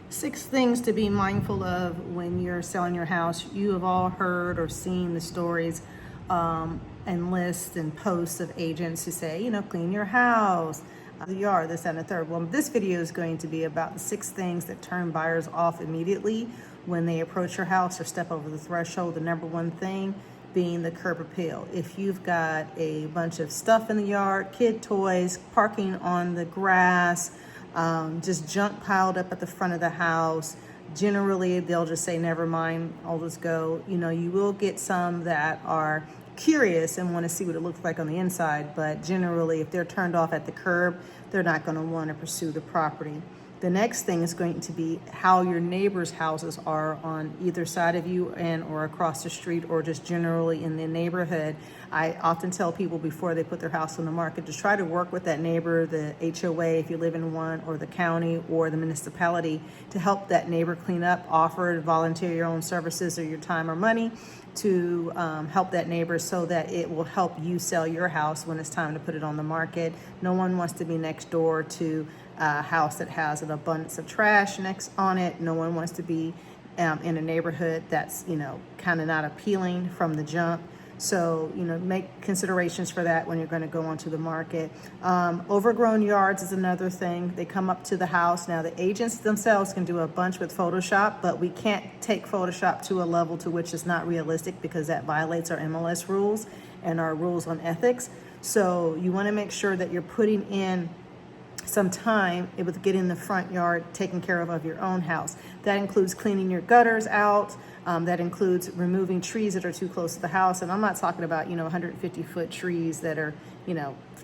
6 things to be mindful of when you're selling your house. You have all heard or seen the stories and lists and posts of agents who say, clean your house, the yard, this and the third. Well, this video is going to be about the 6 things that turn buyers off immediately when they approach your house or step over the threshold. The number one thing being the curb appeal. If you've got a bunch of stuff in the yard, kid toys, parking on the grass, just junk piled up at the front of the house, generally they'll just say, never mind, I'll just go. You will get some that are curious and want to see what it looks like on the inside, but generally if they're turned off at the curb, they're not going to want to pursue the property. The next thing is going to be how your neighbors' houses are on either side of you and or across the street or just generally in the neighborhood. I often tell people before they put their house on the market to try to work with that neighbor, the HOA if you live in one, or the county or the municipality to help that neighbor clean up, offer to volunteer your own services or your time or money to help that neighbor so that it will help you sell your house when it's time to put it on the market. No one wants to be next door to a house that has an abundance of trash next on it. No one wants to be in a neighborhood that's, kind of not appealing from the jump. So, make considerations for that when you're going to go onto the market. Overgrown yards is another thing. They come up to the house. Now, the agents themselves can do a bunch with Photoshop, but we can't take Photoshop to a level to which is not realistic because that violates our MLS rules and our rules on ethics. So you want to make sure that you're putting in some time with getting the front yard taken care of your own house. That includes cleaning your gutters out. That includes removing trees that are too close to the house. And I'm not talking about, 150-foot trees that are,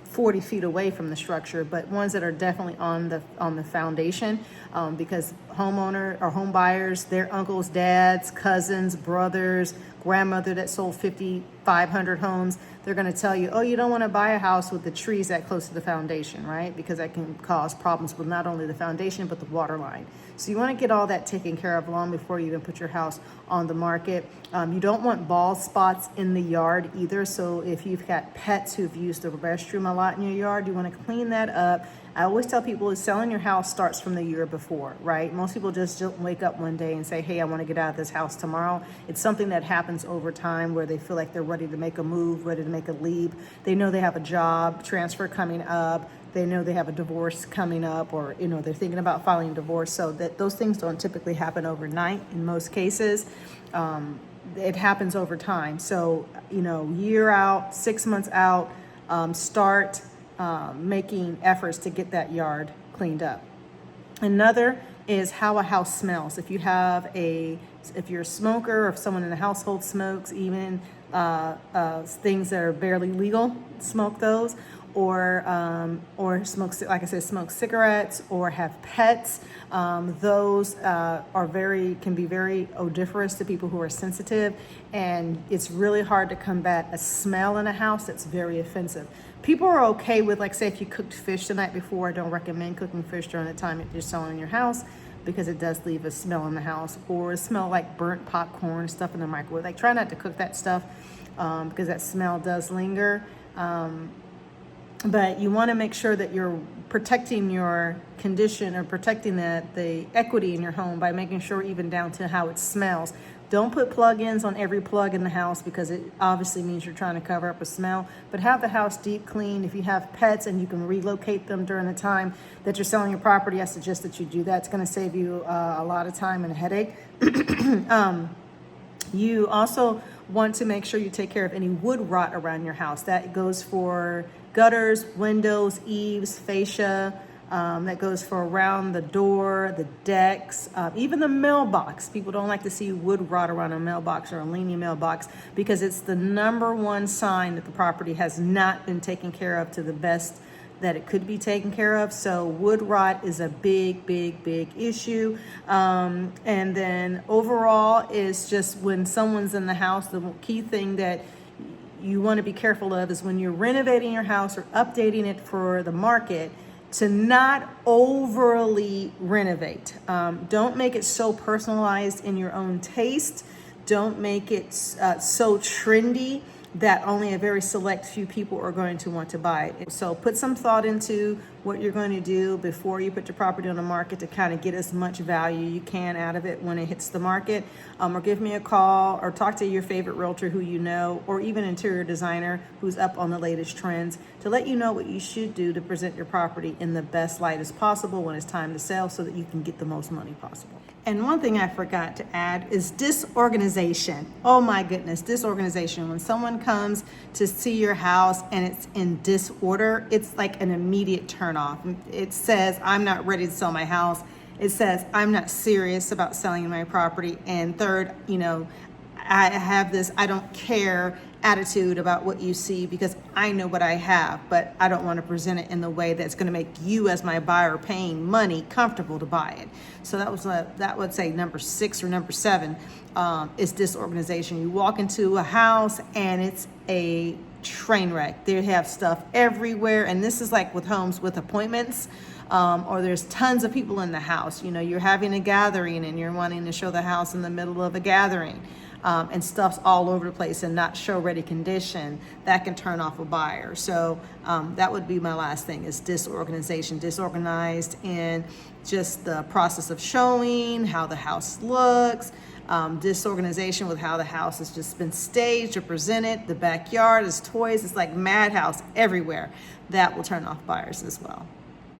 40 feet away from the structure, but ones that are definitely on the foundation, because homeowner or home buyers, their uncles, dads, cousins, brothers, grandmother that sold 500 homes, they're going to tell you, oh, you don't want to buy a house with the trees that close to the foundation, right? Because that can cause problems with not only the foundation, but the water line. So you want to get all that taken care of long before you even put your house on the market. You don't want bald spots in the yard either. So if you've got pets who've used the restroom a lot in your yard, you want to clean that up. I always tell people selling your house starts from the year before, right? Most people just don't wake up one day and say, hey, I want to get out of this house tomorrow. It's something that happens over time where they feel like they're ready to make a move, ready to make a leap. They know they have a job transfer coming up. They know they have a divorce coming up, or, they're thinking about filing a divorce. So that those things don't typically happen overnight in most cases. It happens over time. So, year out, 6 months out, start making efforts to get that yard cleaned up. Another is how a house smells. If you're a smoker or if someone in the household smokes, even things that are barely legal, smoke those, or smoke, like I said, smoke cigarettes or have pets. Those can be very odoriferous to people who are sensitive, and it's really hard to combat a smell in a house that's very offensive. People are okay with, like, say, if you cooked fish the night before. I don't recommend cooking fish during the time you're selling your house because it does leave a smell in the house, or a smell like burnt popcorn, stuff in the microwave. Like, try not to cook that stuff because that smell does linger. But you want to make sure that you're protecting your condition or protecting the equity in your home by making sure even down to how it smells. Don't put plug-ins on every plug in the house because it obviously means you're trying to cover up a smell. But have the house deep clean. If you have pets and you can relocate them during the time that you're selling your property, I suggest that you do that. It's going to save you a lot of time and a headache. You also want to make sure you take care of any wood rot around your house. That goes for gutters, windows, eaves, fascia. That goes for around the door, the decks, even the mailbox. People don't like to see wood rot around a mailbox or a leaning mailbox because it's the number one sign that the property has not been taken care of to the best that it could be taken care of. So wood rot is a big, big, big issue. And then overall is just when someone's in the house, the key thing that you want to be careful of is when you're renovating your house or updating it for the market, to not overly renovate. Don't make it so personalized in your own taste. Don't make it so trendy that only a very select few people are going to want to buy it. So put some thought into what you're going to do before you put your property on the market to kind of get as much value you can out of it when it hits the market. Or give me a call or talk to your favorite realtor who you know, or even interior designer who's up on the latest trends to let you know what you should do to present your property in the best light as possible when it's time to sell so that you can get the most money possible. And one thing I forgot to add is disorganization. Oh my goodness, disorganization. When someone comes to see your house and it's in disorder, it's like an immediate turnoff. It says, I'm not ready to sell my house. It says, I'm not serious about selling my property. And third, I have this I don't care attitude about what you see because I know what I have, but I don't want to present it in the way that's going to make you as my buyer paying money comfortable to buy it. So that would say number 6 or number 7 is disorganization. You walk into a house and it's a train wreck. They have stuff everywhere, and this is like with homes with appointments. Or there's tons of people in the house. You're having a gathering and you're wanting to show the house in the middle of a gathering. And stuff's all over the place and not show ready condition, that can turn off a buyer. So that would be my last thing is disorganization, disorganized in just the process of showing, how the house looks, disorganization with how the house has just been staged or presented. The backyard is toys, it's like madhouse everywhere. That will turn off buyers as well.